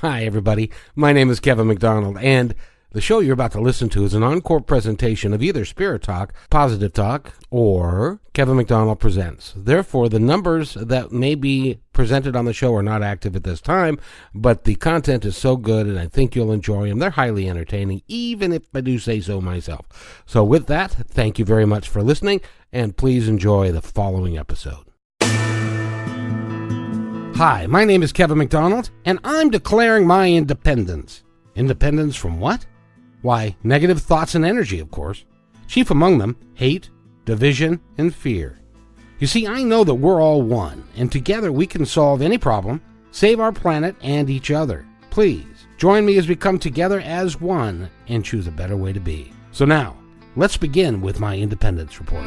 Hi, everybody. My name is Kevin McDonald, and the show you're about to listen to is an encore presentation of either Spirit Talk, Positive Talk, or Kevin McDonald Presents. Therefore, the numbers that may be presented on the show are not active at this time, but the content is so good, and I think you'll enjoy them. They're highly entertaining, even if I do say so myself. So with that, thank you very much for listening, and please enjoy the following episode. Hi, my name is Kevin McDonald, and I'm declaring my independence. Independence from what? Why, negative thoughts and energy, of course. Chief among them, hate, division, and fear. You see, I know that we're all one, and together we can solve any problem, save our planet and each other. Please, join me as we come together as one and choose a better way to be. So now, let's begin with my independence report.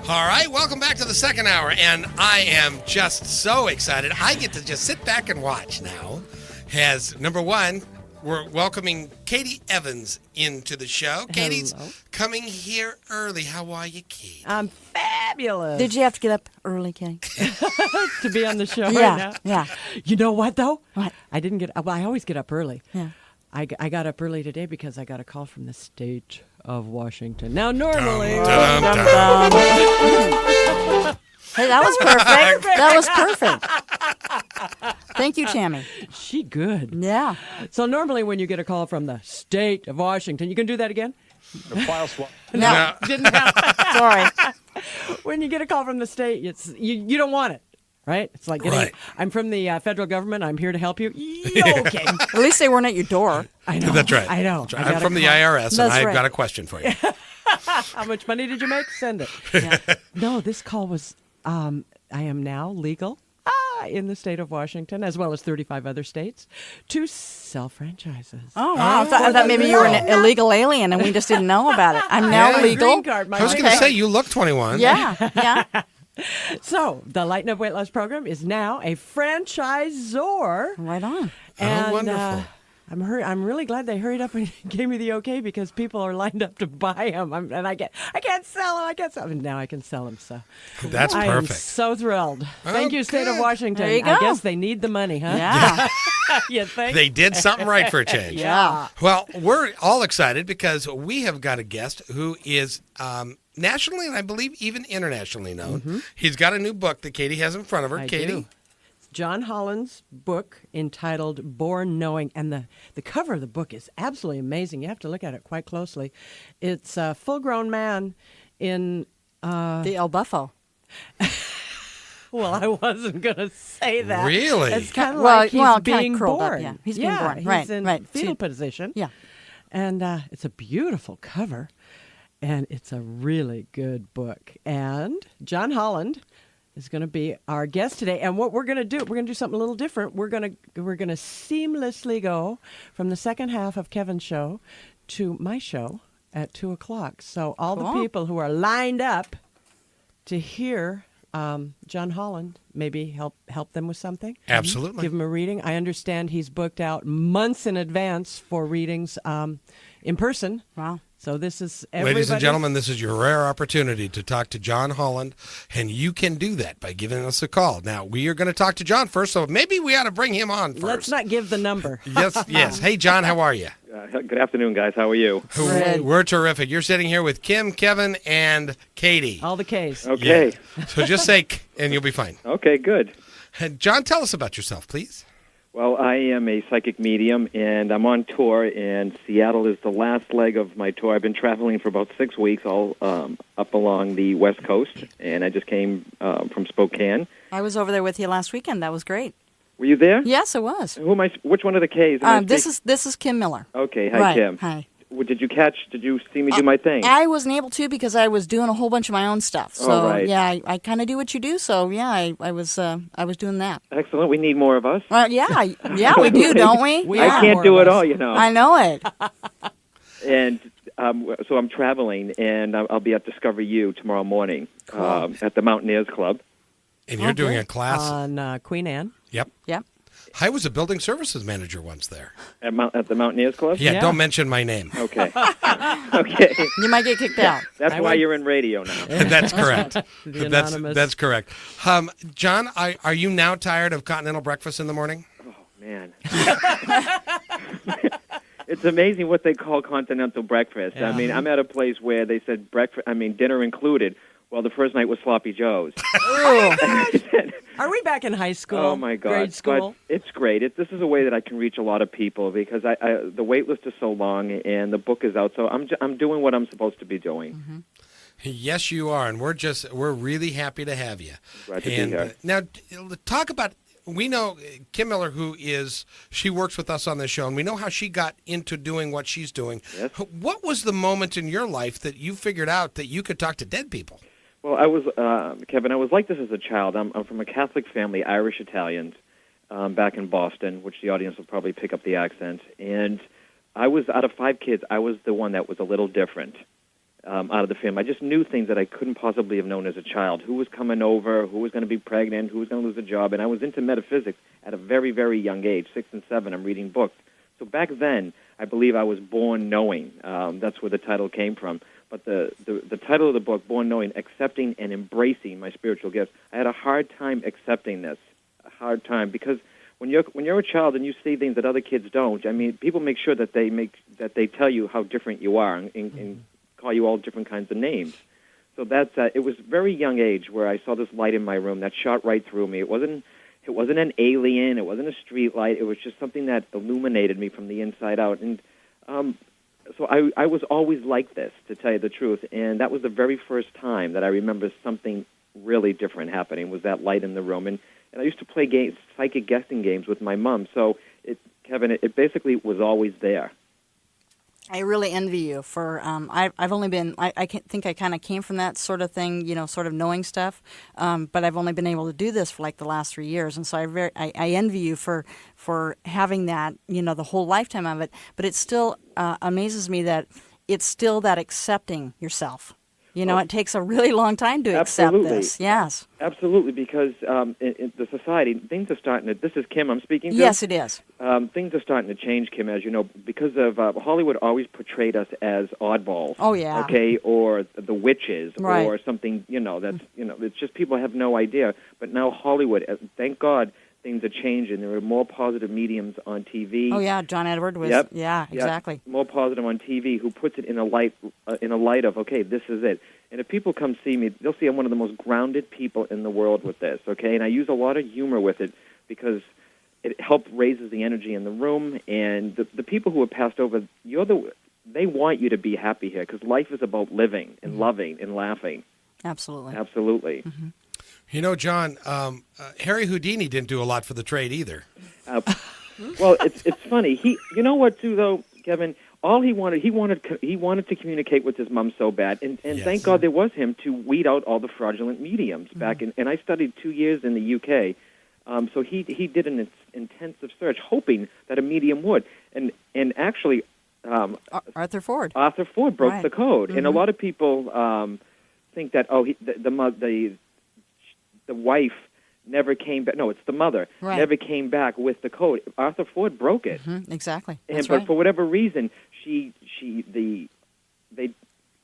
All right, welcome back to the second hour, and I am just so excited. I get to just sit back and watch now. As number one, we're welcoming Katie Evans into the show. Hello. Katie's coming here early. How are you, Katie? I'm fabulous. Did you have to get up early, Kenny? to be on the show Yeah, right now? yeah. You know what, though? What? I didn't get, well, I always get up early. Yeah. I got up early today because I got a call from the state of Washington. Now, normally... Dum, dum, dum. Hey, that was perfect. That was perfect. Thank you, Tammy. She good. Yeah. So normally when you get a call from the state of Washington, you can do that again? No. Didn't happen. Sorry. When you get a call from the state, it's you don't want it, right? It's like getting, Right. I'm from the federal government. I'm here to help you. Okay. At least they weren't at your door. I know. That's right. I know. That's right. I I'm got from a the call. IRS, and That's I've right. got a question for you. How much money did you make? Send it. Yeah. No, this call was, I am now legal in the state of Washington, as well as 35 other states, to sell franchises. Oh, wow. I thought maybe you were an illegal alien and we just didn't know about it. I'm now Yeah. legal. Green card, my I was green going to card. say, you look 21. Yeah, yeah. So, the Lighten Up Weight Loss Program is now a franchisor. Right on. And, wonderful. I'm really glad they hurried up and gave me the okay because people are lined up to buy them, and I can't sell them. And now I can sell them. So That's I am perfect. so thrilled. Thank you, State of good. Washington. There you I go. guess they need the money, huh? Yeah. You think? They did something right for a change. Yeah. Well, we're all excited because we have got a guest who is nationally and I believe even internationally known. Mm-hmm. He's got a new book that Katie has in front of her. I Katie? do. It's John Holland's book entitled Born Knowing, and the cover of the book is absolutely amazing. You have to look at it quite closely. It's a full-grown man in... The El Buffo. Well, I wasn't going to say that. Really? It's kind of Well, like he's well, kinda being curled up, born. yeah. He's being born. He's Right, in right. fetal See- position. Yeah. And it's a beautiful cover, and it's a really good book. And John Holland is going to be our guest today. And what we're going to do, we're going to do something a little different. We're going to seamlessly go from the second half of Kevin's show to my show at 2:00. So all the Cool. people who are lined up to hear John Holland maybe help them with something. Absolutely. Give him a reading. I understand he's booked out months in advance for readings in person. Wow. So this is Ladies and everybody's- gentlemen, this is your rare opportunity to talk to John Holland, and you can do that by giving us a call. Now, we are going to talk to John first, so maybe we ought to bring him on first. Let's not give the number. Yes, yes. Hey, John, how are you? Good afternoon, guys. How are you? Good. We're terrific. You're sitting here with Kim, Kevin, and Katie. All the K's. Okay. Yeah. So just say, and you'll be fine. Okay, good. And John, tell us about yourself, please. Well, I am a psychic medium, and I'm on tour, and Seattle is the last leg of my tour. I've been traveling for about 6 weeks, all up along the West Coast, and I just came from Spokane. I was over there with you last weekend. That was great. Were you there? Yes, it was. Who am I? Which one of the K's? am I This speaking- is Kim Miller. Okay, hi, Right. Kim. Hi. Did you see me do my thing? I wasn't able to because I was doing a whole bunch of my own stuff. So Oh, right. yeah, I kind of do what you do. So yeah, I was doing that. Excellent. We need more of us. Yeah, we do, don't we? We yeah. I can't more do of it us. all, you know. I know it. And so I'm traveling, and I'll be at Discover You tomorrow morning at the Mountaineers Club. And you're doing a class. On Queen Anne. Yep. Yep. I was a building services manager once there. At the Mountaineers Club? Yeah, Yeah. don't mention my name. Okay. Okay. You might get kicked out. That's I why would- you're in radio now. That's correct. The that's anonymous. that's correct. John, are you now tired of continental breakfast in the morning? Oh, man. It's amazing what they call continental breakfast. Yeah. I mean, I'm at a place where they said dinner included. Well, the first night was Sloppy Joe's. Are we back in high school? Oh, my God. Grade school? But it's great. This is a way that I can reach a lot of people because the wait list is so long and the book is out. So I'm doing what I'm supposed to be doing. Mm-hmm. Yes, you are, and we're really happy to have you. Glad to be And here. now, talk about. We know Kim Miller, she works with us on this show, and we know how she got into doing what she's doing. Yes. What was the moment in your life that you figured out that you could talk to dead people? Well, I was Kevin. I was like this as a child. I'm from a Catholic family, Irish Italians, back in Boston, which the audience will probably pick up the accent. And I was out of 5 kids. I was the one that was a little different out of the family. I just knew things that I couldn't possibly have known as a child. Who was coming over? Who was going to be pregnant? Who was going to lose a job? And I was into metaphysics at a very, very young age, 6 and 7. I'm reading books. So back then, I believe I was born knowing. That's where the title came from. But the title of the book, Born Knowing, Accepting and Embracing My Spiritual Gifts, I had a hard time accepting this, a hard time, because when you're a child and you see things that other kids don't, I mean, people make sure that they tell you how different you are and call you all different kinds of names. So that's it was very young age where I saw this light in my room that shot right through me. It wasn't an alien, it wasn't a street light, it was just something that illuminated me from the inside out. And so I was always like this, to tell you the truth, and that was the very first time that I remember something really different happening, was that light in the room. And I used to play psychic guessing games with my mom, so it basically was always there. I really envy you for. I've only been. I think I kind of came from that sort of thing, sort of knowing stuff. But I've only been able to do this for like the last 3 years, and so I envy you for having that, the whole lifetime of it. But it still amazes me that it's still that accepting yourself. It takes a really long time to accept this. Yes. Absolutely, because in the society, things are starting to... This is Kim I'm speaking to? Yes, it is. Things are starting to change, Kim, as you know, because of Hollywood always portrayed us as oddballs. Oh, yeah. Okay, or the witches, right. Or something, that's, it's just people have no idea. But now Hollywood, thank God, things are changing. There are more positive mediums on TV. Oh, yeah, John Edward was... Yep. Yeah, exactly. More positive on TV, who puts it in a light of, okay, this is it. And if people come see me, they'll see I'm one of the most grounded people in the world with this, okay? And I use a lot of humor with it because it helps raises the energy in the room. And the people who have passed over, they want you to be happy here because life is about living and loving and laughing. Absolutely. Absolutely. Mm-hmm. John, Harry Houdini didn't do a lot for the trade either. Well, it's funny. You know what, too, though, Kevin? All he wanted to communicate with his mom so bad, and Yes. thank God there was him to weed out all the fraudulent mediums back in. And I studied 2 years in the UK, so he did an intensive search, hoping that a medium would, and actually, Arthur Ford. Arthur Ford broke Right. the code, and a Mm-hmm. lot of people think that the wife never came back. No, it's the mother Right. never came back with the code. Arthur Ford broke it. Mm-hmm. Exactly. And That's but right. for whatever reason, the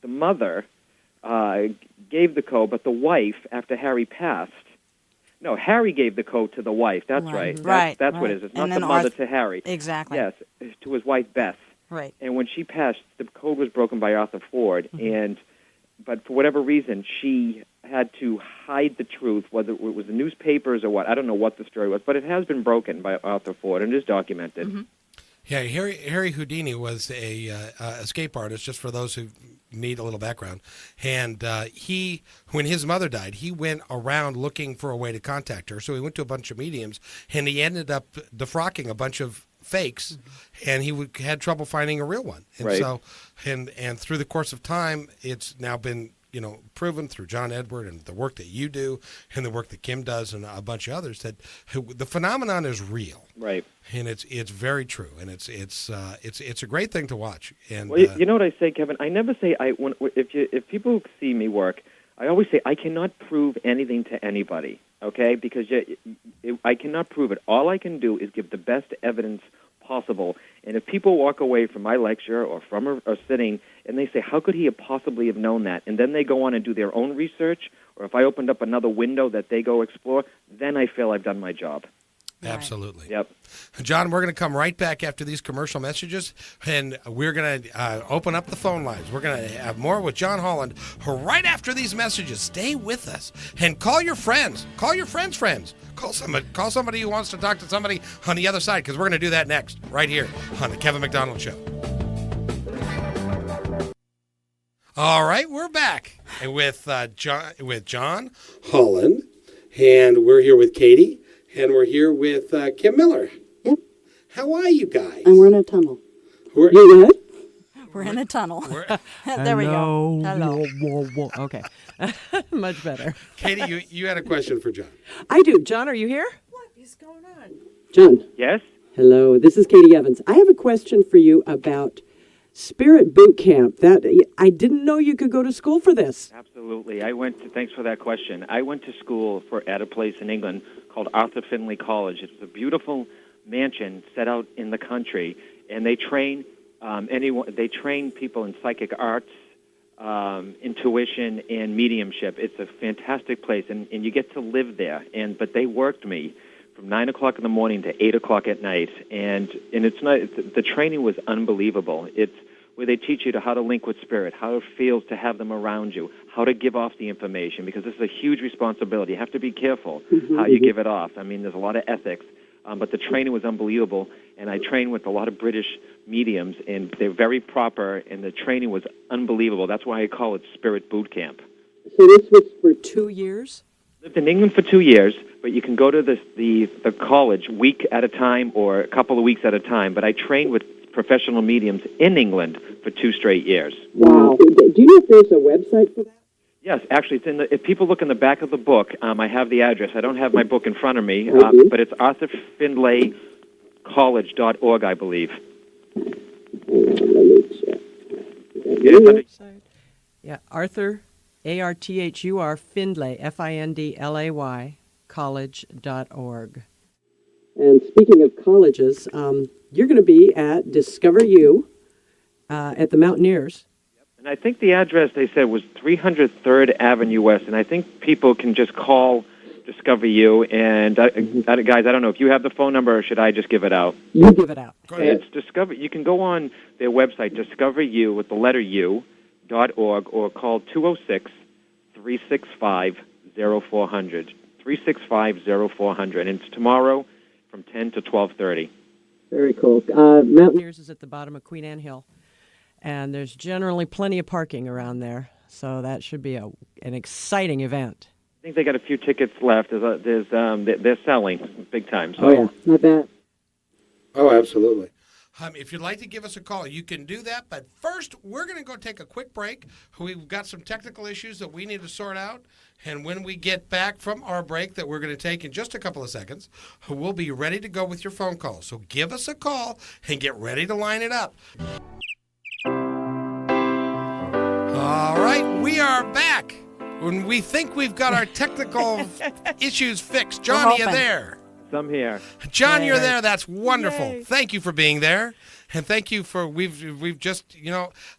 mother gave the code, but the wife, after Harry passed, no, Harry gave the code to the wife. That's right. Right. That's what right. it is. It's And not the then mother Arthur- to Harry. Exactly. Yes, to his wife Beth. Right. And when she passed, the code was broken by Arthur Ford, Mm-hmm. but for whatever reason, she had to hide the truth, whether it was the newspapers or what. I don't know what the story was, but it has been broken by Arthur Ford, and it is documented. Mm-hmm. Yeah, Harry Houdini was a escape artist, just for those who need a little background. And when his mother died, he went around looking for a way to contact her. So he went to a bunch of mediums, and he ended up defrocking a bunch of fakes, and he had trouble finding a real one. And Right. so, and through the course of time, it's now been proven through John Edward and the work that you do and the work that Kim does and a bunch of others that the phenomenon is real. Right. And it's very true, and it's a great thing to watch. And Well, you know what I say, Kevin? I never say if people see me work, I always say I cannot prove anything to anybody, okay? Because I cannot prove it. All I can do is give the best evidence possible. And if people walk away from my lecture or from a sitting and they say, how could he have possibly have known that? And then they go on and do their own research, or if I opened up another window that they go explore, then I feel I've done my job. Absolutely. Yep. John, we're going to come right back after these commercial messages, and we're going to open up the phone lines. We're going to have more with John Holland right after these messages. Stay with us and call your friends. Call your friends' friends. Call somebody who wants to talk to somebody on the other side, because we're going to do that next, right here on the Kevin McDonald Show. All right, we're back with John Holland, and we're here with Katie. And we're here with Kim Miller. Yep. How are you guys? And we're in a tunnel. You good? We're in a tunnel. There we go. Hello. Whoa. Okay. Much better. Katie, you had a question for John. I do. John, are you here? What is going on? John. Yes? Hello, this is Katie Evans. I have a question for you about Spirit Boot Camp. I didn't know you could go to school for this. Absolutely. Thanks for that question. I went to school at a place in England called Arthur Findlay College. It's a beautiful mansion set out in the country, and they train They train people in psychic arts, intuition, and mediumship. It's a fantastic place, and you get to live there. But they worked me from 9 o'clock in the morning to 8 o'clock at night, and the training was unbelievable. It's where they teach you how to link with spirit, how it feels to have them around you, how to give off the information, because this is a huge responsibility. You have to be careful how you give it off. I mean, there's a lot of ethics, but the training was unbelievable, and I trained with a lot of British mediums, and they're very proper, and the training was unbelievable. That's why I call it Spirit Boot Camp. So this was for 2 years? Lived in England for 2 years, but you can go to the college week at a time or a couple of weeks at a time, but I trained with professional mediums in England for 2 straight years. Wow. Do you know if there's a website for that? Yes, actually, it's if people look in the back of the book, I have the address. I don't have my book in front of me, but it's arthurfindlaycollege.org, I believe. Yeah, Arthur, A-R-T-H-U-R, Findlay, F-I-N-D-L-A-Y, college.org. And speaking of colleges, you're going to be at Discover You at the Mountaineers. And I think the address they said was 303rd Avenue West, and I think people can just call Discover You. And guys, I don't know if you have the phone number, or should I just give it out? You give it out. Go ahead. It's Discover. You can go on their website, Discover You with the letter U.org, or call 206-365-0400. 365-0400, and it's tomorrow from 10 to 12:30. Very cool. Mountaineers is at the bottom of Queen Anne Hill, and there's generally plenty of parking around there, so that should be an exciting event. I think they got a few tickets left. They're selling big time. So. Oh, yeah, not bad. Oh, absolutely. If you'd like to give us a call, you can do that. But first, we're going to go take a quick break. We've got some technical issues that we need to sort out. And when we get back from our break that we're going to take in just a couple of seconds, we'll be ready to go with your phone calls. So give us a call and get ready to line it up. All right, we are back. When we think we've got our technical issues fixed. John, are you there? I'm here. John, you're there. That's wonderful. Yay. Thank you for being there. And thank you for, we've just,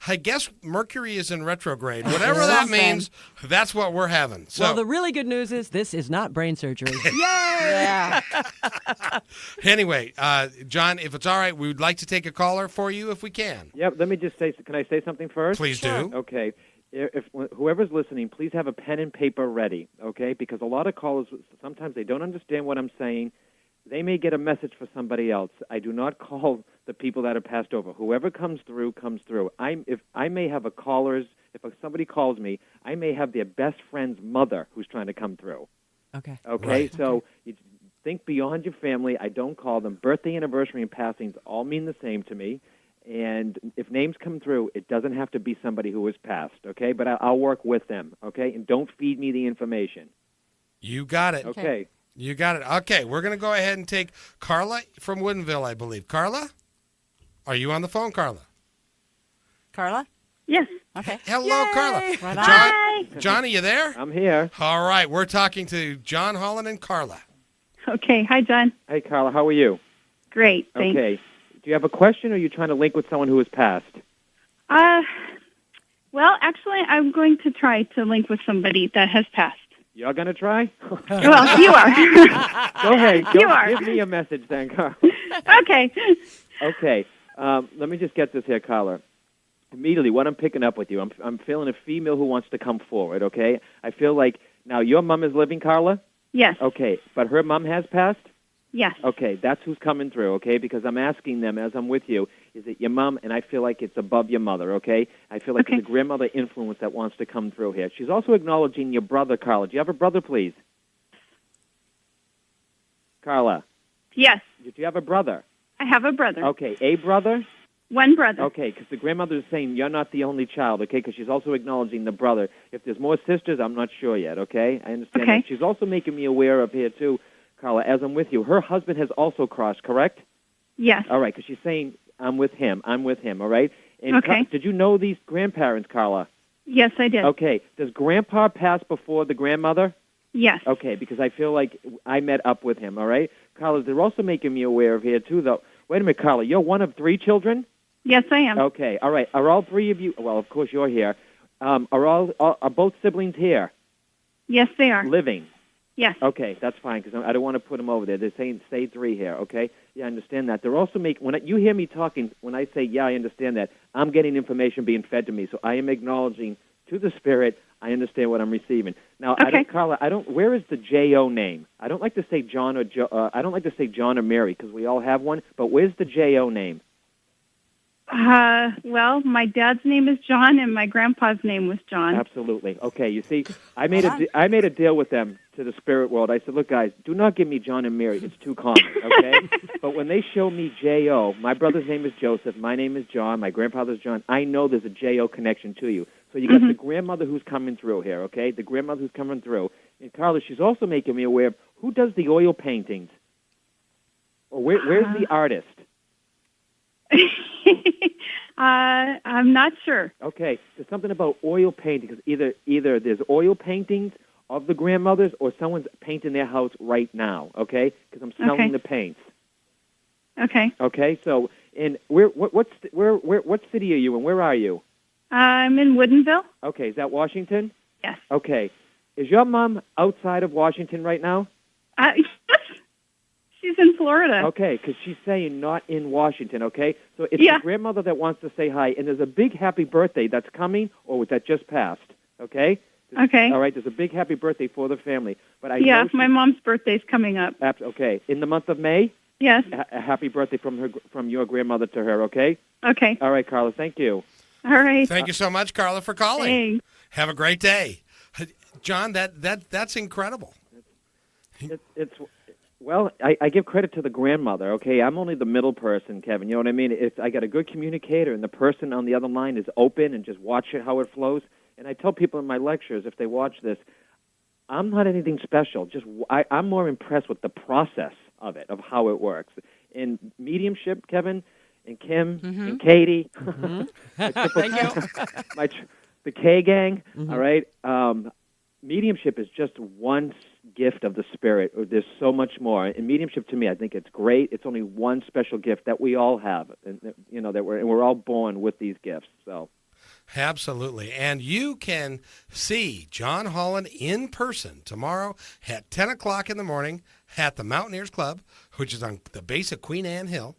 I guess Mercury is in retrograde. Whatever that means, that's what we're having. So, well, the really good news is this is not brain surgery. Yay! Yeah. Anyway, John, if it's all right, we would like to take a caller for you if we can. Yep, let me just say, can I say something first? Please do. Okay. If whoever's listening, please have a pen and paper ready, okay? Because a lot of callers, sometimes they don't understand what I'm saying. They may get a message for somebody else. I do not call the people that are passed over. Whoever comes through, comes through. If somebody calls me, I may have their best friend's mother who's trying to come through. Okay. Okay, right. So you think beyond your family. I don't call them. Birthday, anniversary, and passings all mean the same to me. And if names come through, it doesn't have to be somebody who has passed, okay? But I'll work with them, okay? And don't feed me the information. You got it. Okay. You got it. Okay, we're going to go ahead and take Carla from Woodinville, I believe. Carla? Are you on the phone, Carla? Carla? Yes. Okay. Hello, Yay! Carla. Right on. John, me? Johnny, you there? I'm here. All right, we're talking to John Holland and Carla. Okay. Hi, John. Hey, Carla, how are you? Great. Thanks. Okay. Do you have a question, or are you trying to link with someone who has passed? Well, actually, I'm going to try to link with somebody that has passed. You're going to try? Well, you are. Go ahead. You are. Give me a message then, Carla. Okay. Okay. Let me just get this here, Carla. Immediately, what I'm picking up with you, I'm feeling a female who wants to come forward, okay? I feel like, now, your mom is living, Carla? Yes. Okay, but her mom has passed? Yes. Okay, that's who's coming through, okay? Because I'm asking them as I'm with you, is it your mom? And I feel like it's above your mother, okay? I feel like Okay. it's a grandmother influence that wants to come through here. She's also acknowledging your brother, Carla. Do you have a brother, please? Carla, Yes. do you have a brother? I have a brother. Okay, a brother? One brother. Okay, because the grandmother is saying you're not the only child, okay? Because she's also acknowledging the brother. If there's more sisters, I'm not sure yet, okay? I understand Okay. that. She's also making me aware of here, too, Carla, as I'm with you. Her husband has also crossed, correct? Yes. All right, because she's saying, I'm with him, all right? And Okay. did you know these grandparents, Carla? Yes, I did. Okay, does Grandpa pass before the grandmother? Yes. Okay, because I feel like I met up with him, all right? Carla, they're also making me aware of here, too, though. Wait a minute, Carla, you're one of 3 children? Yes, I am. Okay, all right. Are all 3 of you, well, of course you're here, are both siblings here, Yes, they are. living? Yes. Okay, that's fine, because I don't want to put them over there. They're saying stay 3 here, okay? Yeah, I understand that. They're also making, when you hear me talking, when I say, yeah, I understand that, I'm getting information being fed to me, so I am acknowledging to the spirit, I understand what I'm receiving. Now, Okay. Carla, where is the J.O. name? I don't like to say John or I don't like to say John or Mary, because we all have one, but where's the J.O. name? Well, my dad's name is John, and my grandpa's name was John. Absolutely. Okay, you see, I made a deal with them to the spirit world. I said, look, guys, do not give me John and Mary. It's too common, okay? But when they show me J.O., my brother's name is Joseph, my name is John, my grandfather's John, I know there's a J.O. connection to you. So you got the grandmother who's coming through here, okay? The grandmother who's coming through. And Carla, she's also making me aware of who does the oil paintings? Or where's the artist? I'm not sure. Okay, there's something about oil paintings. Either there's oil paintings of the grandmothers, or someone's painting their house right now. Okay, because I'm smelling the paints. Okay. Okay, so and what city are you in? Where are you? I'm in Woodinville. Okay, is that Washington? Yes. Okay, is your mom outside of Washington right now? Yes. She's in Florida. Okay, because she's saying not in Washington, okay? So it's Yeah. the grandmother that wants to say hi, and there's a big happy birthday that's coming, or that just passed, okay? Okay. All right, there's a big happy birthday for the family. But I Yeah, know my mom's birthday's coming up. okay, in the month of May, Yes. a happy birthday from your grandmother to her, okay? Okay. All right, Carla, thank you. All right. Thank you so much, Carla, for calling. Thanks. Have a great day. John, that's incredible. It's well, I give credit to the grandmother, okay? I'm only the middle person, Kevin, you know what I mean? I got a good communicator, and the person on the other line is open and just watch it, how it flows. And I tell people in my lectures, if they watch this, I'm not anything special. I'm more impressed with the process of it, of how it works. In mediumship, Kevin, and Kim, and Katie, the K gang, all right? Mediumship is just one gift of the spirit. There's so much more. And mediumship, to me, I think it's great. It's only one special gift that we all have, and we're all born with these gifts. So, absolutely. And you can see John Holland in person tomorrow at 10 o'clock in the morning at the Mountaineers Club, which is on the base of Queen Anne Hill.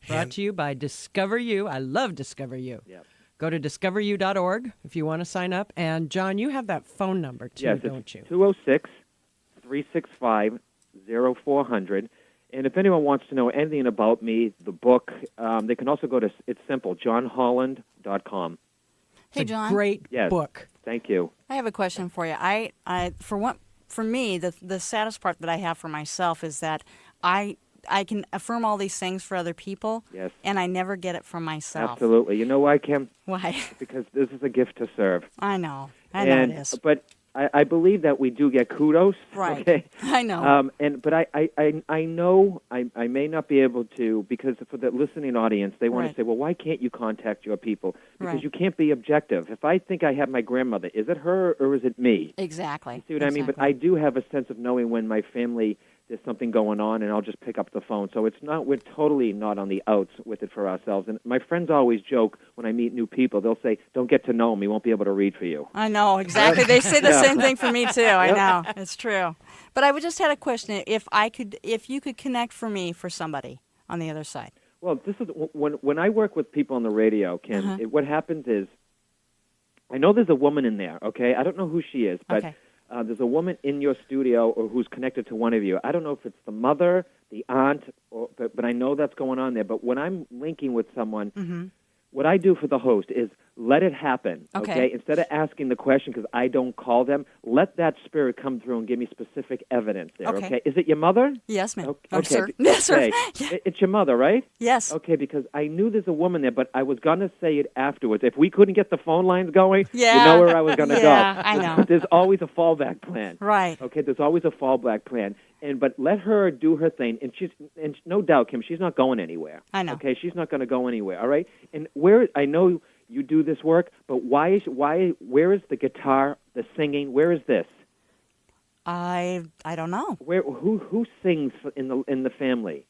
Brought to you by Discover You. I love Discover You. Yep. Go to discoveryou.org if you want to sign up. And, John, you have that phone number, too, yes, don't you? 206-365-0400. And if anyone wants to know anything about me, the book, they can also go to, it's simple, johnholland.com. Hey, John. Great Yes. book. Thank you. I have a question for you. For me, the saddest part that I have for myself is that I can affirm all these things for other people, Yes. and I never get it from myself. Absolutely. You know why, Kim? Why? Because this is a gift to serve. I know it is. But I believe that we do get kudos. Right. Okay. I know. But I know I may not be able to, because for the listening audience, they want Right. to say, well, why can't you contact your people? Because Right. you can't be objective. If I think I have my grandmother, is it her or is it me? Exactly. You see what I mean? But I do have a sense of knowing when my family, there's something going on, and I'll just pick up the phone. So we're totally not on the outs with it for ourselves. And my friends always joke when I meet new people, they'll say, don't get to know him, he won't be able to read for you. I know, exactly. They say the same thing for me, too. I know. It's true. But I just had a question. If you could connect for me for somebody on the other side. Well, this is when I work with people on the radio, Kim, what happens is, I know there's a woman in there, okay? I don't know who she is, but Okay. there's a woman in your studio or who's connected to one of you. I don't know if it's the mother, the aunt, but I know that's going on there. But when I'm linking with someone, what I do for the host is let it happen, okay? Instead of asking the question, because I don't call them, let that spirit come through and give me specific evidence there, okay? Is it your mother? Yes, ma'am. Okay. Oh, sir. Yes, sir. Okay. It's your mother, right? Yes. Okay, because I knew there's a woman there, but I was going to say it afterwards. If we couldn't get the phone lines going, you know where I was going to go. I know. There's always a fallback plan. Right. Okay, there's always a fallback plan. But let her do her thing, and no doubt, Kim, she's not going anywhere. I know. Okay, she's not going to go anywhere. All right. And I know you do this work, but where is the guitar, the singing? Where is this? I don't know. Who sings in the family?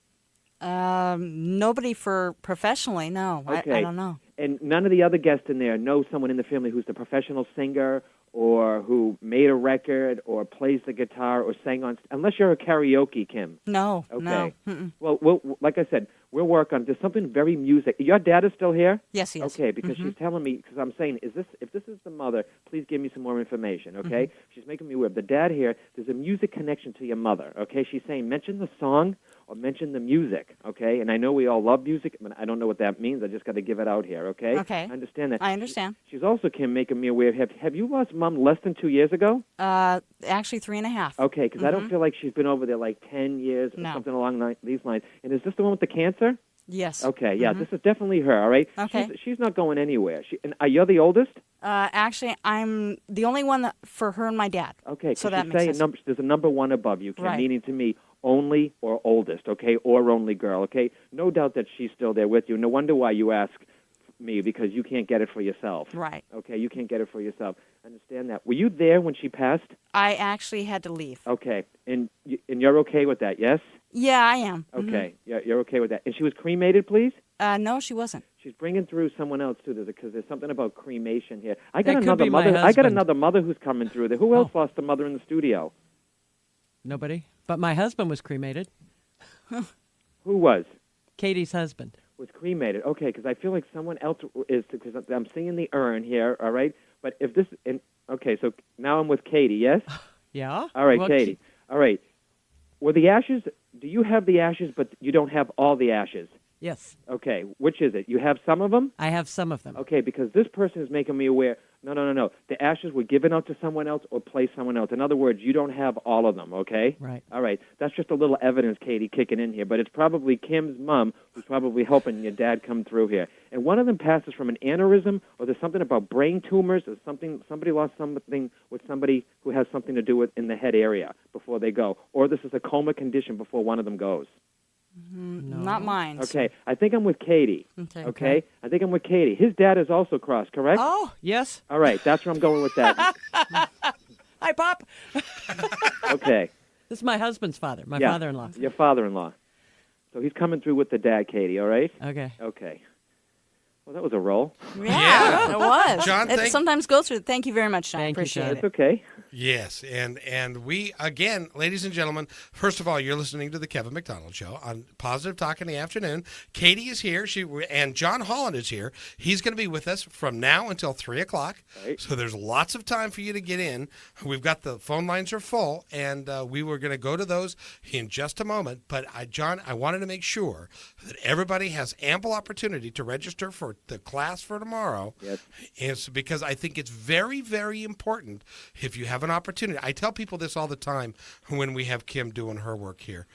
Nobody for professionally. No, Okay. I don't know. And none of the other guests in there know someone in the family who's the professional singer or who made a record or plays the guitar or sang on, unless you're a karaoke, Kim. No. Okay. No. Mm-mm. Well, like I said, we'll work on, there's something very music. Your dad is still here? Yes, he is. Okay, because she's telling me, because I'm saying, if this is the mother, please give me some more information, okay? She's making me aware. The dad here, there's a music connection to your mother, okay? She's saying, mention the song or mention the music, okay? And I know we all love music, but I don't know what that means. I just got to give it out here, okay? Okay. I understand that. I understand. She's also, Kim, making me aware. Have you lost Mom less than 2 years ago? Actually 3.5. Okay, because I don't feel like she's been over there like 10 years or No. something along these lines. And is this the one with the cancer? Yes. Okay, yeah, this is definitely her, all right? Okay. She's not going anywhere. And you're the oldest? Actually, I'm the only one for her and my dad. Okay, So so that makes sense. there's a number one above you, Kim, Right. meaning to me only or oldest, okay, or only girl, okay? No doubt that she's still there with you. No wonder why you ask me, because you can't get it for yourself. Right. Okay, you can't get it for yourself. Understand that. Were you there when she passed? I actually had to leave. Okay, and you're okay with that, yes? Yeah, I am. Okay, you're okay with that. And she was cremated, please? No, she wasn't. She's bringing through someone else too, because there's something about cremation here. I got That could another be my mother. I got husband. another mother who's coming through there. Who else lost a mother in the studio? Nobody. But my husband was cremated. Who was? Katie's husband. Was cremated. Okay, because I feel like someone else is, because I'm seeing the urn here. All right, but if this, okay, so now I'm with Katie. Yes. Yeah. All right, Well, Katie. All right. Were the ashes? Do you have the ashes, but you don't have all the ashes? Yes. Okay, which is it? You have some of them? I have some of them. Okay, because this person is making me aware, no. The ashes were given out to someone else or placed someone else. In other words, you don't have all of them, okay? Right. All right. That's just a little evidence, Katie, kicking in here. But it's probably Kim's mom who's probably helping your dad come through here. And one of them passes from an aneurysm, or there's something about brain tumors, or somebody lost something with somebody who has something to do with in the head area before they go. Or this is a coma condition before one of them goes. Not mine. Okay, I think I'm with Katie. Okay. I think I'm with Katie. His dad is also crossed, correct? Oh, yes. All right, that's where I'm going with that. Hi, Pop. Okay. This is my husband's father, my Yeah, father-in-law. Your father-in-law. So he's coming through with the dad, Katie, all right? Okay. Okay. Well, that was a roll. Yeah, it was. John, it sometimes goes through. Thank you very much, John. Thank you, Appreciate John. it. It's okay. Yes, and we, again, ladies and gentlemen, first of all, you're listening to the Kevin McDonald Show on Positive Talk in the afternoon. Katie is here, and John Holland is here. He's going to be with us from now until 3 o'clock, Right. so there's lots of time for you to get in. We've got the phone lines are full, and we were going to go to those in just a moment, but John, I wanted to make sure that everybody has ample opportunity to register for the class for tomorrow. Yes. It's because I think it's very, very important if you have an opportunity. I tell people this all the time when we have Kim doing her work here,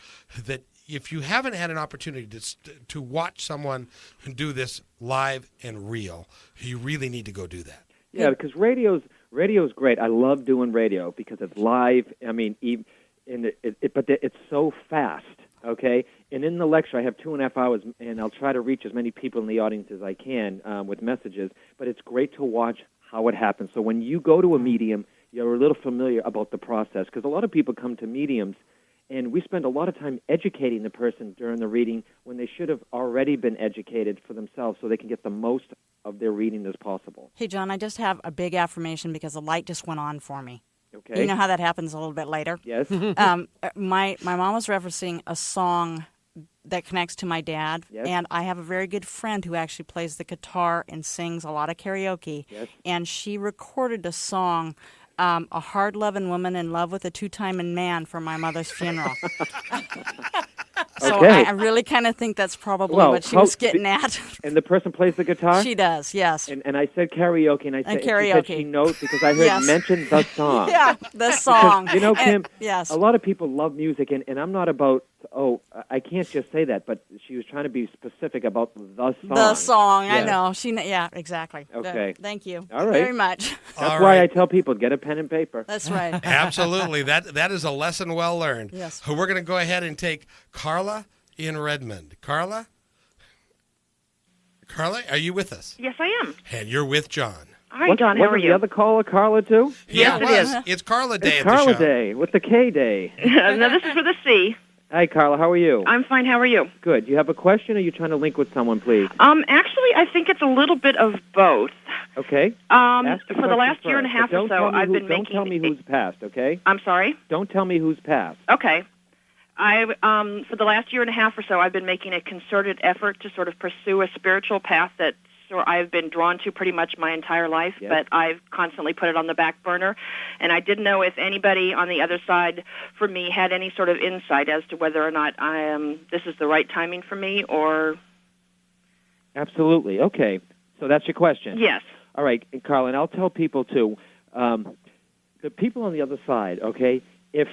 that if you haven't had an opportunity to watch someone do this live and real, you really need to go do that. Yeah, because radio's radio is great. I love doing radio because it's live. I mean, but it's so fast. Okay, and in the lecture, I have 2.5 hours, and I'll try to reach as many people in the audience as I can with messages. But it's great to watch how it happens. So when you go to a medium, you're a little familiar about the process, because a lot of people come to mediums, and we spend a lot of time educating the person during the reading when they should have already been educated for themselves, so they can get the most of their reading as possible. Hey, John, I just have a big affirmation because the light just went on for me. Okay. You know how that happens a little bit later? Yes. My mom was referencing a song that connects to my dad, Yes. and I have a very good friend who actually plays the guitar and sings a lot of karaoke. Yes. And she recorded a song, A Hard-Loving Woman in Love with a Two-Timing Man, for my mother's funeral. So Okay. I really kind of think that's probably Well, what she was getting at. And the person plays the guitar? She does, yes. And I said karaoke, and I said, she karaoke. said she knows because I heard Yes. mention the song. Yeah, the song. You know, Kim, yes. a lot of people love music, and I'm not about, I can't just say that, but she was trying to be specific about the song. The song, I Yes. know. Yeah, exactly. Okay. Thank you All right. very much. That's All why right. I tell people, get a pen and paper. That's right. Absolutely. That is a lesson well learned. Yes. We're going to go ahead and take Carla in Redmond. Carla, are you with us? Yes, I am. And you're with John. Hi, John. How are Wasn't you? the other caller Carla, too? Yeah, Yes, it it was. is. It's Carla Day It's at Carla the show. Day, with the K Day. No, this is with a C. Hi, Carla, how are you? I'm fine. How are you? Good. You have a question, or are you trying to link with someone, please? Actually, I think it's a little bit of both. Okay. For Ask the question last year and a first, half but or don't so, tell me I've been Don't making. tell me who's passed, okay? I'm sorry. Don't tell me who's passed. Okay. For the last year and a half or so, I've been making a concerted effort to sort of pursue a spiritual path that I've been drawn to pretty much my entire life, Yes. but I've constantly put it on the back burner. And I didn't know if anybody on the other side for me had any sort of insight as to whether or not this is the right timing for me, or... Absolutely. Okay. So that's your question. Yes. All right, and Carla, and I'll tell people, too, the people on the other side, okay, are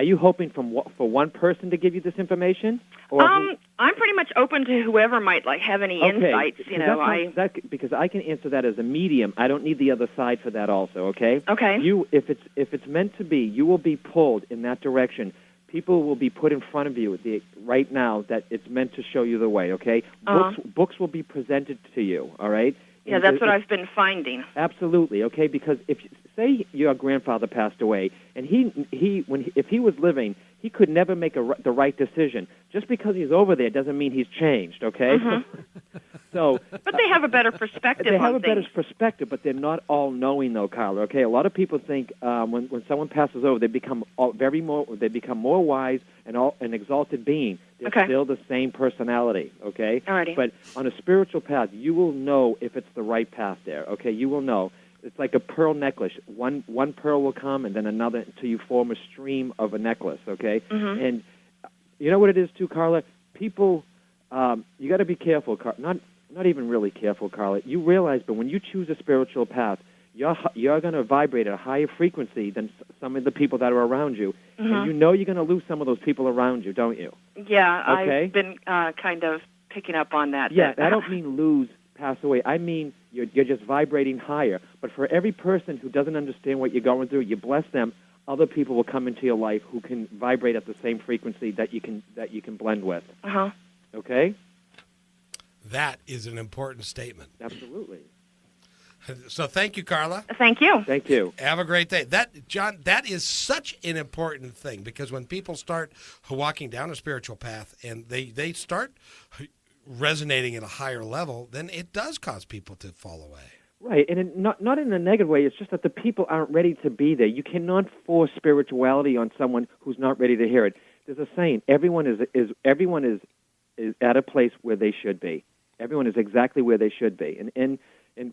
you hoping for one person to give you this information? Or I'm pretty much open to whoever might have any insights. You know, because I can answer that as a medium. I don't need the other side for that, also. Okay. Okay. If it's meant to be, you will be pulled in that direction. People will be put in front of you right now that it's meant to show you the way. Okay. Books will be presented to you. All right. Yeah, that's what I've been finding. Absolutely, okay. Because say your grandfather passed away, and if he was living, he could never make the right decision. Just because he's over there doesn't mean he's changed, okay? Mm-hmm. But they have a better perspective. They have a better perspective, but they're not all knowing, though, Carla. Okay, a lot of people think when someone passes over, they become more wise and an exalted being. They're still the same personality, okay? Alrighty. But on a spiritual path, you will know if it's the right path there, okay? You will know. It's like a pearl necklace. One pearl will come, and then another, until you form a stream of a necklace, okay? Mm-hmm. And you know what it is, too, Carla? People, you got to be careful. Not even really careful, Carla. You realize, but when you choose a spiritual path, you're going to vibrate at a higher frequency than some of the people that are around you. Mm-hmm. And you know you're going to lose some of those people around you, don't you? Yeah, Okay. I've been kind of picking up on that. Yeah, I don't mean lose, pass away. I mean you're just vibrating higher. But for every person who doesn't understand what you're going through, you bless them. Other people will come into your life who can vibrate at the same frequency that you can blend with. Uh-huh. Okay? That is an important statement. Absolutely. So thank you, Carla. Thank you. Thank you. Have a great day. John, that is such an important thing, because when people start walking down a spiritual path and they start resonating at a higher level, then it does cause people to fall away. Right, and not in a negative way. It's just that the people aren't ready to be there. You cannot force spirituality on someone who's not ready to hear it. There's a saying: everyone is at a place where they should be. Everyone is exactly where they should be. And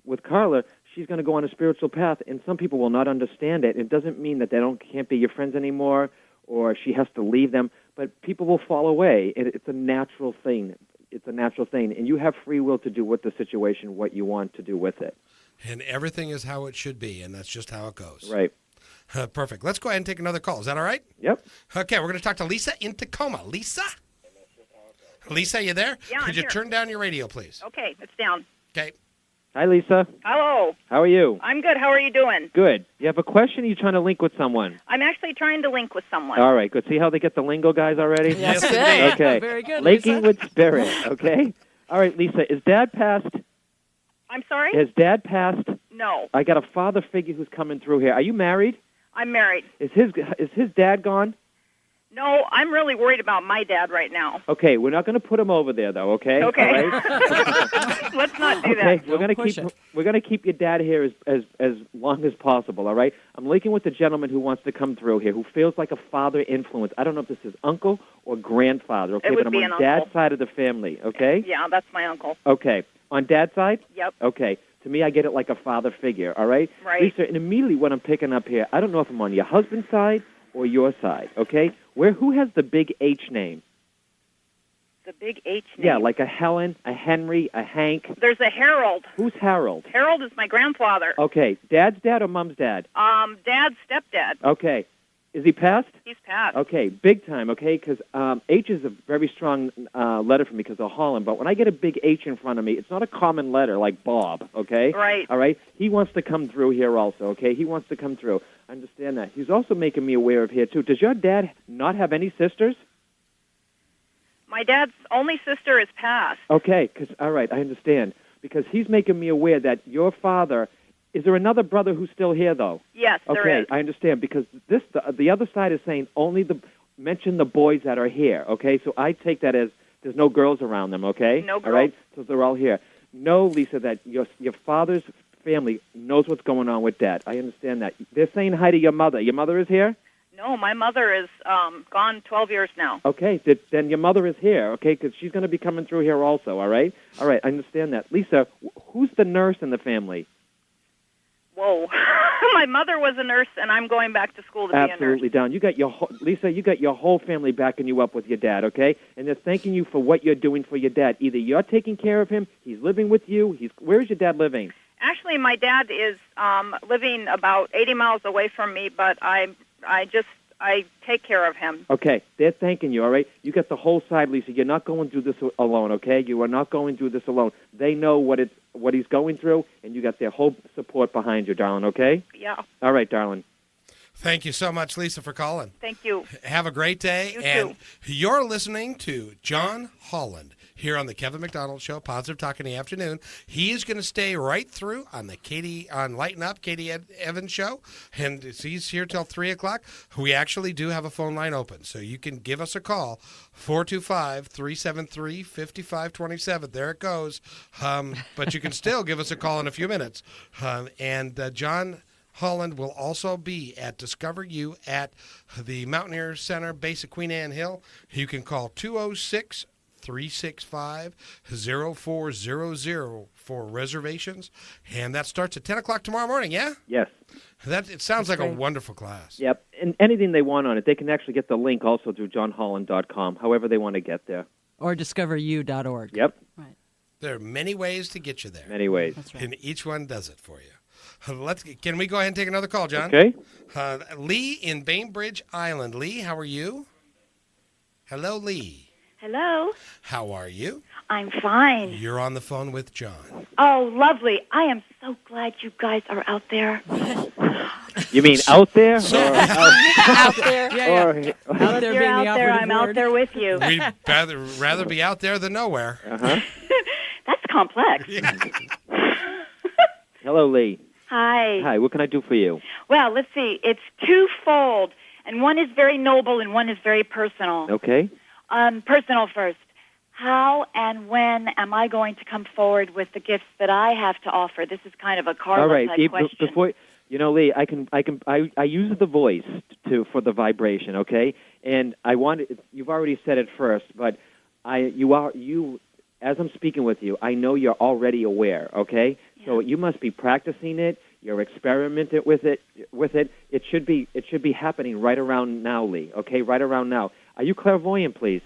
with Carla, she's going to go on a spiritual path, and some people will not understand it. It doesn't mean that they can't be your friends anymore, or she has to leave them. But people will fall away. It's a natural thing. It's a natural thing, and you have free will to do with the situation what you want to do with it. And everything is how it should be, and that's just how it goes. Right. Perfect. Let's go ahead and take another call. Is that all right? Yep. Okay, we're going to talk to Lisa in Tacoma. Lisa? Lisa, you there? Yeah, I'm Could you here. turn down your radio, please? Okay, it's down. Okay. Hi, Lisa. Hello. How are you? I'm good. How are you doing? Good. You have a question? Or you trying to link with someone? I'm actually trying to link with someone. All right, good. See how they get the lingo guys already? Yes, good. indeed. Okay. Very good, Linking Lisa. with spirit, okay? All right, Lisa, is Dad passed? I'm sorry? Has Dad passed? No. I got a father figure who's coming through here. Are you married? I'm married. Is his dad gone? No, I'm really worried about my dad right now. Okay, we're not going to put him over there, though, okay? Okay. All right? Let's not do Okay, that. we're going to push keep it. we're going to keep your dad here as long as possible. All right. I'm linking with the gentleman who wants to come through here, who feels like a father influence. I don't know if this is uncle or grandfather. Okay, It would but I'm be on an Dad's uncle. side of the family. Okay. Yeah, that's my uncle. Okay. On Dad's side. Yep. Okay. To me, I get it like a father figure. All right. Right. Lisa, and immediately what I'm picking up here, I don't know if I'm on your husband's side or your side. Okay. Who has the big H name? The big H name. Yeah, like a Helen, a Henry, a Hank. There's a Harold. Who's Harold? Harold is my grandfather. Okay. Dad's dad or mom's dad? Dad's stepdad. Okay. Is he passed? He's passed. Okay, big time, okay? Because H is a very strong letter for me because of Holland. But when I get a big H in front of me, it's not a common letter like Bob, okay? Right. All right? He wants to come through here also, okay? He wants to come through. I understand that. He's also making me aware of here, too. Does your dad not have any sisters? My dad's only sister is passed. Okay, all right, I understand. Because he's making me aware that your father... Is there another brother who's still here, though? Yes, there Okay, is. I understand, because the other side is saying only mention the boys that are here, okay? So I take that as there's no girls around them, okay? No girls. All right? So they're all here. Know, Lisa, that your father's family knows what's going on with Dad. I understand that. They're saying hi to your mother. Your mother is here? No, my mother is gone 12 years now. Okay, then your mother is here, okay? Because she's going to be coming through here also, all right? All right, I understand that. Lisa, who's the nurse in the family? Whoa. My mother was a nurse, and I'm going back to school to be a nurse. Absolutely down. You got Lisa, you got your whole family backing you up with your dad, okay? And they're thanking you for what you're doing for your dad. Either you're taking care of him, he's living with you. Where is your dad living? Actually, my dad is living about 80 miles away from me, but I take care of him. Okay, they're thanking you, all right? You got the whole side, Lisa. You're not going through this alone, okay? You are not going through this alone. They know what he's going through, and you got their whole support behind you, darling, okay? Yeah. All right, darling. Thank you so much, Lisa, for calling. Thank you. Have a great day. You and too. You're listening to John Holland here on the Kevin McDonald Show, Positive Talk in the Afternoon. He is going to stay right through on the Lighten Up, Katie Evans Show, and he's here till 3 o'clock. We actually do have a phone line open, so you can give us a call, 425-373-5527. There it goes. But you can still give us a call in a few minutes. John Holland will also be at Discover You at the Mountaineer Center, base of Queen Anne Hill. You can call 206-365-0400 for reservations. And that starts at 10 o'clock tomorrow morning, yeah? Yes. It sounds like great. a wonderful class. Yep, and anything they want on it, they can actually get the link also through johnholland.com, however they want to get there. Or discoveryou.org. Yep, There are many ways to get you there. many ways. That's right. And each one does it for you. Can we go ahead and take another call, John? Okay. Lee in Bainbridge Island. Lee, how are you? Hello, Lee. Hello. How are you? I'm fine. You're on the phone with John. Oh, lovely. I am so glad you guys are out there. You mean out there? So- or Out there. Yeah, or, Out there You're being out the there. operative I'm out word. there with you. We'd rather be out there than nowhere. uh-huh. That's complex. Hello, Lee. Hi. Hi, what can I do for you? Well, let's see. It's twofold, and one is very noble and one is very personal. Okay. Personal first. How and when am I going to come forward with the gifts that I have to offer? This is kind of a All Carla right. type question. Before, Lee, I use the voice for the vibration, okay? And you've already said it first, but as I'm speaking with you, I know you're already aware, okay? Yeah. So you must be practicing it. You're experimenting with it. It should be happening right around now, Lee. Okay, right around now. Are you clairvoyant, please?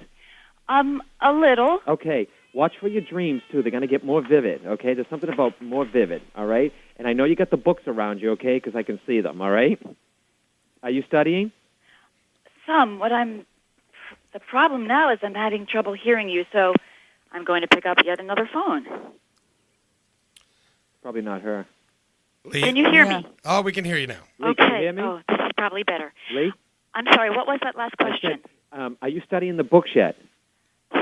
A little. Okay. Watch for your dreams too. They're going to get more vivid. Okay. There's something about more vivid. All right. And I know you got the books around you. Okay, because I can see them. All right. Are you studying? Some. The problem now is I'm having trouble hearing you, so I'm going to pick up yet another phone. Probably not her. Lee? Can you hear me? Oh, we can hear you now. Lee, Okay. can you hear me? Oh, this is probably better. Lee? I'm sorry, what was that last question? Are you studying the books yet?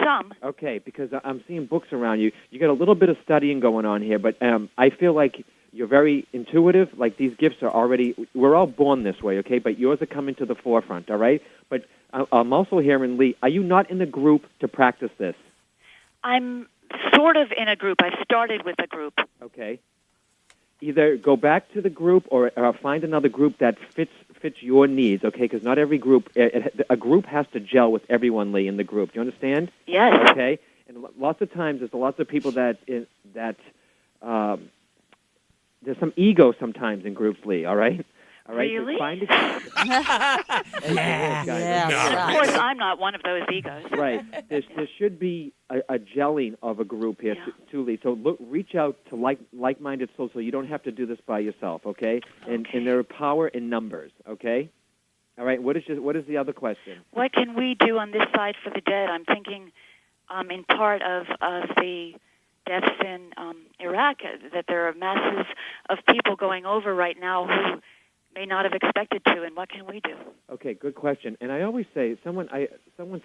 Some. Okay, because I'm seeing books around you. You got a little bit of studying going on here, but I feel like you're very intuitive. Like these gifts are already, we're all born this way, okay? But yours are coming to the forefront, all right? But I'm also hearing, Lee, are you not in a group to practice this? I'm sort of in a group. I started with a group. Okay. Either go back to the group or find another group that fits your needs, okay? Because not every group, a group has to gel with everyone, Lee, in the group. Do you understand? Yes. Okay. And lots of times, there's lots of people that there's some ego sometimes in groups, Lee. All right. All right. Really? So find And of course, I'm not one of those egos. Right. There should be a gelling of a group here, too, Lee. So reach out to like-minded souls, so you don't have to do this by yourself, okay? And there are power in numbers, okay? All right. What is the other question? What can we do on this side for the dead? I'm thinking, in part of the deaths in Iraq, that there are masses of people going over right now who may not have expected to, and what can we do? Okay, good question. And I always say, someone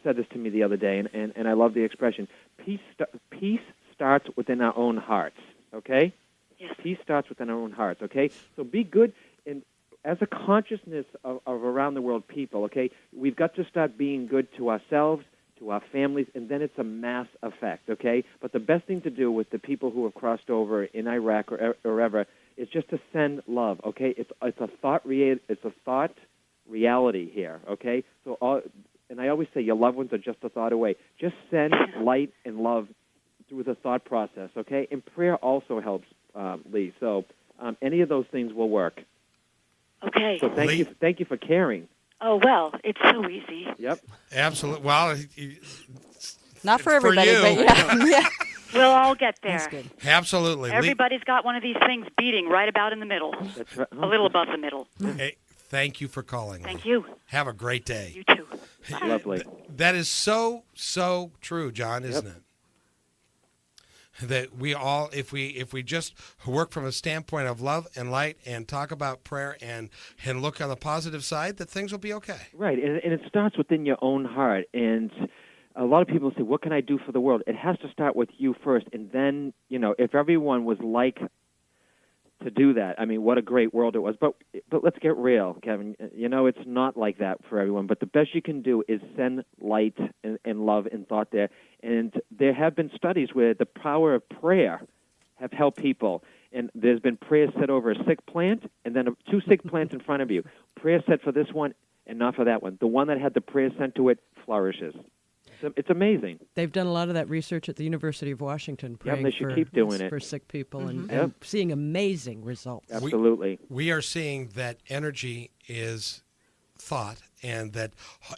said this to me the other day, and I love the expression, peace starts within our own hearts, okay? Yes. Peace starts within our own hearts, okay? So be good, and as a consciousness of around the world people, okay, we've got to start being good to ourselves, to our families, and then it's a mass effect, okay? But the best thing to do with the people who have crossed over in Iraq or wherever is just to send love, okay? It's a thought reality here, okay? So and I always say your loved ones are just a thought away. Just send light and love through the thought process, okay? And prayer also helps, Lee. So any of those things will work. Okay. So thank you for caring. Oh, well, it's so easy. Yep. Absolutely. Well, not for everybody, you. but yeah. We'll all get there. That's good. Absolutely. Everybody's got one of these things beating right about in the middle. That's right. A little above the middle. Hey, thank you for calling. Thank Lee. you. Have a great day. You too. Lovely. That is so true, John, isn't it? That we all, if we just work from a standpoint of love and light and talk about prayer and look on the positive side, that things will be okay. Right, and it starts within your own heart. And a lot of people say, what can I do for the world? It has to start with you first. And then, if everyone was like to do that, I mean, what a great world it was. But let's get real, Kevin. It's not like that for everyone. But the best you can do is send light and love and thought there. And there have been studies where the power of prayer have helped people. And there's been prayers said over a sick plant and then two sick plants in front of you. Prayer said for this one and not for that one. The one that had the prayer sent to it flourishes. It's amazing. They've done a lot of that research at the University of Washington, praying they should keep doing it for sick people Mm-hmm. and seeing amazing results. Absolutely. We are seeing that energy is thought and that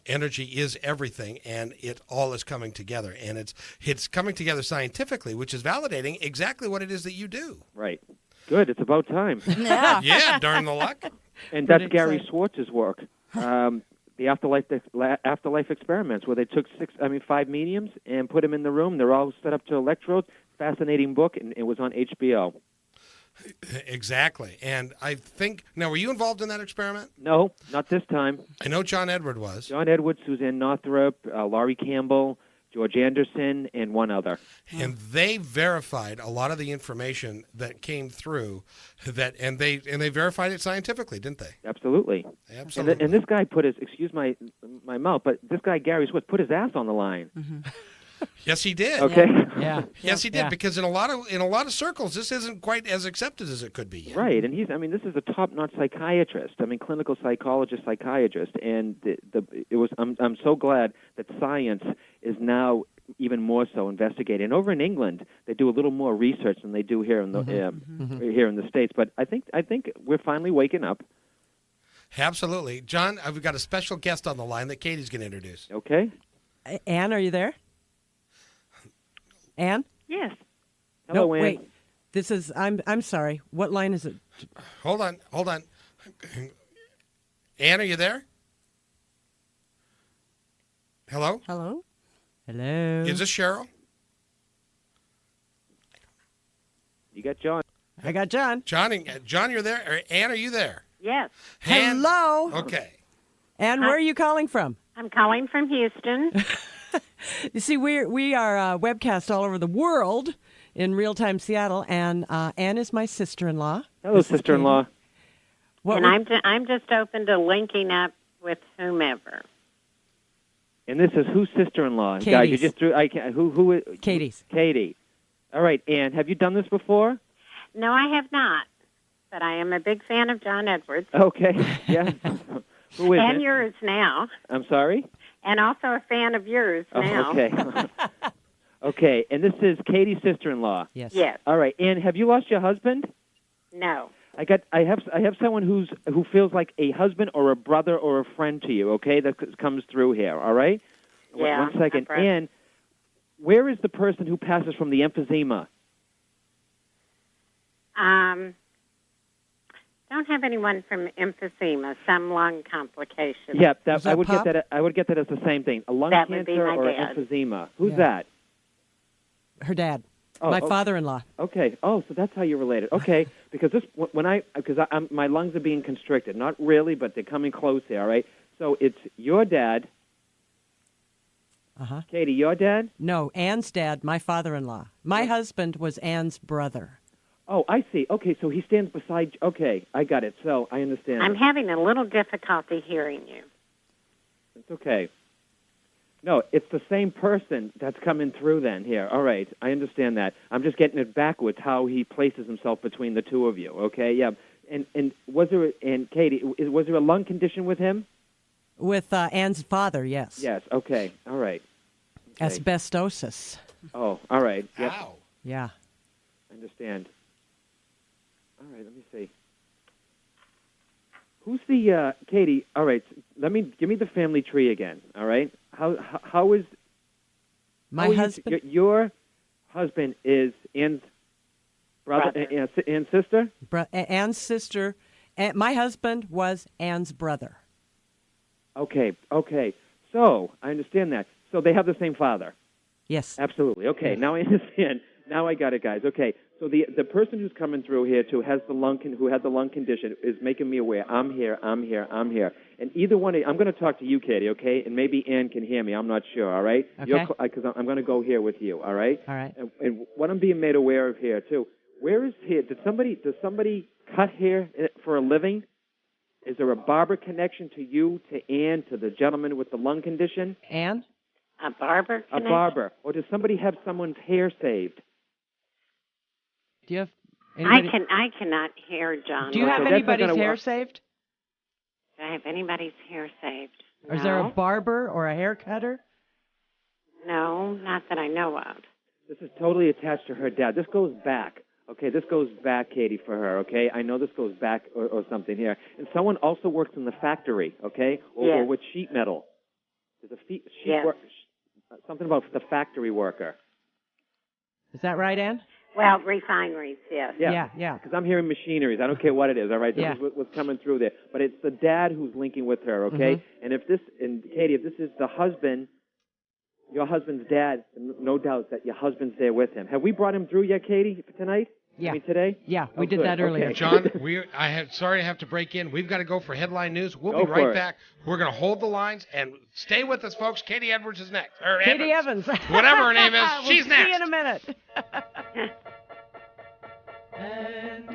energy is everything, and it all is coming together. And it's coming together scientifically, which is validating exactly what it is that you do. Right. Good. It's about time. Yeah. Yeah, darn the luck. And that's Gary Schwartz's work. The afterlife experiments, where they took 5 mediums and put them in the room. They're all set up to electrodes. Fascinating book, and it was on HBO. Exactly. And I think, now, were you involved in that experiment? No, not this time. I know John Edward was. John Edward, Suzanne Northrup, Laurie Campbell, George Anderson, and one other. And they verified a lot of the information that came through, and they verified it scientifically, didn't they? Absolutely. Absolutely. And this guy put his, excuse my mouth, but this guy, Gary Schwartz, put his ass on the line. Mm-hmm. Yes, he did. Okay. Yeah. Yes, he did. Because in a lot of circles, this isn't quite as accepted as it could be yet. Right, and this is a top-notch psychiatrist. clinical psychologist, psychiatrist, and I'm so glad that science is now even more so investigated. And over in England, they do a little more research than they do here in the here in the States. But I think we're finally waking up. Absolutely, John. We've got a special guest on the line that Katie's going to introduce. Okay. Anne, are you there? Anne? Yes. Hello, no, Ann. wait. This is. I'm sorry. What line is it? Hold on. Ann, are you there? Hello? Hello? Hello. Is this Cheryl? You got John. I got John. John, you're there. Ann, are you there? Yes. Ann? Hello. Okay. And where are you calling from? I'm calling from Houston. You see, we are webcast all over the world in real-time Seattle, and Ann is my sister-in-law. Hello, sister-in-law. And I'm just open to linking up with whomever. And this is whose sister-in-law? Katie's. Guys, you just threw. Who? Katie's. Katie. All right, Ann, have you done this before? No, I have not. But I am a big fan of John Edwards. Okay. Yeah. Who is and it? yours now. I'm sorry? And also a fan of yours now. Okay. Okay, and this is Katie's sister-in-law. Yes. Yes. All right, Ann, have you lost your husband? No. I have someone who feels like a husband or a brother or a friend to you. Okay, that comes through here. All right. Yeah. 1 second, Ann. Where is the person who passes from the emphysema? Don't have anyone from emphysema, some lung complications. Yeah, I would get that. I would get that as the same thing. A lung That would be cancer my or dad. emphysema. Who's Yeah. that? Her dad. Oh, my okay. father-in-law. Okay. Oh, so that's how you're related. Okay, because my lungs are being constricted. Not really, but they're coming close here. All right. So it's your dad. Uh-huh. Katie, your dad? No, Ann's dad, my father-in-law. My husband was Ann's brother. Oh, I see. Okay, so he stands beside. Okay, I got it. So I understand. I'm having a little difficulty hearing you. It's okay. No, it's the same person that's coming through then here. All right, I understand that. I'm just getting it backwards, how he places himself between the two of you, okay? Yeah. And was there, and Katie, was there a lung condition with him? With Ann's father, yes. Yes, okay, all right. Okay. Asbestosis. Oh, all right. Yep. Ow. Yeah. I understand. All right, let me see. Who's the, Katie, all right, give me the family tree again, all right? How is... My how is husband... your husband is Ann's brother. Ann's sister? Ann's sister. My husband was Ann's brother. Okay. So, I understand that. So they have the same father? Yes. Absolutely. Okay, now I understand. Now I got it, guys. Okay, so the person who's coming through here who had the lung condition is making me aware. I'm here. And either one, I'm going to talk to you, Katie, okay? And maybe Ann can hear me. I'm not sure, all right? Okay. Because I'm going to go here with you, all right? All right. And what I'm being made aware of here, too, where is hair? Does somebody cut hair for a living? Is there a barber connection to you, to Ann, to the gentleman with the lung condition? Ann? A barber connection? A barber. Or does somebody have someone's hair saved? Do you have anybody... I cannot hear John. Do you have that's not anybody's gonna hair work. saved? Do I have anybody's hair saved? Or is there a barber or a hair cutter? No, not that I know of. This is totally attached to her dad. This goes back. Okay, this goes back, Katie, for her, okay? I know this goes back or something here. And someone also works in the factory, okay? Or with sheet metal. There's a sheet work, something about the factory worker. Is that right, Ann? Well, refineries, yes. Yeah. Because I'm hearing machineries. I don't care what it is, all right? This Yeah. is what's coming through there. But it's the dad who's linking with her, okay? Mm-hmm. And Katie, if this is the husband, your husband's dad, no doubt that your husband's there with him. Have we brought him through yet, Katie, for tonight? Yeah. I mean, today? Yeah, we did good. that earlier. Okay. John, sorry to have to break in. We've got to go for headline news. We'll Go be for right it. back. We're going to hold the lines and stay with us, folks. Katie Edwards is next. Katie Evans. Whatever her name is, We'll she's see next. you in a minute. And